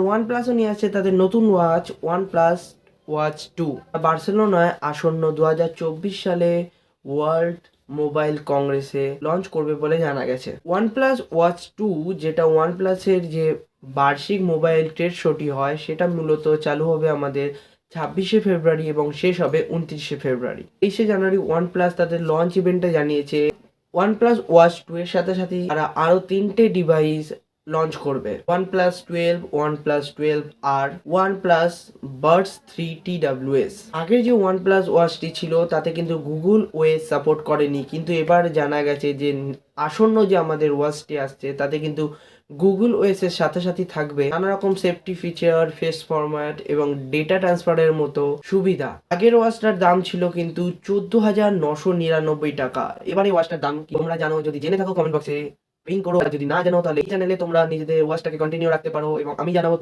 ওয়ানপ্লাসও নিয়ে আসছে তাদের নতুন ওয়াচ ওয়ানপ্লাস ওয়াচ 2। বার্সেলোনায় আসন্ন 2024 সালে ওয়ার্ল্ড মোবাইল কংগ্রেসে লঞ্চ করবে বলে জানা গেছে। ওয়ানপ্লাস ওয়াচ 2 যেটা ওয়ানপ্লাসের যে বার্ষিক মোবাইল ট্রেড শোটি হয় সেটা মূলত চালু হবে আমাদের 26শে ফেব্রুয়ারি এবং শেষ হবে 29শে ফেব্রুয়ারি। 23শে জানুয়ারি ওয়ানপ্লাস তাদের লঞ্চ ইভেন্টে জানিয়েছে ওয়ানপ্লাস ওয়াচ 2 এর সাথে সাথে তারা আরো 3টে ডিভাইস লঞ্চ করবে। OnePlus 12, OnePlus 12 আর OnePlus Buds 3 TWS। আগের যে OnePlus ওয়াচটি ছিল তাতে কিন্তু গুগল ওএস সাপোর্ট করেনি, কিন্তু এবার জানা গেছে যে আসন্ন যে আমাদের ওয়াচটি আসছে তাতে কিন্তু গুগল ওএস এর সাথে সাথে থাকবে নানা রকম সেফটি ফিচার, ফেস ফরম্যাট এবং ডেটা ট্রান্সফারের মতো সুবিধা। আগের ওয়াচটার দাম ছিল কিন্তু 14,999 টাকা। এবার এই ওয়াচটার দাম কি তোমরা জানো? যদি জেনে থাকো কমেন্ট বক্সে পিং করো, আর যদি না জানো তাহলে এই চ্যানেলে তোমরা নিজেদের ওয়াচটাকে কন্টিনিউ রাখতে পারো এবং আমি জানাবো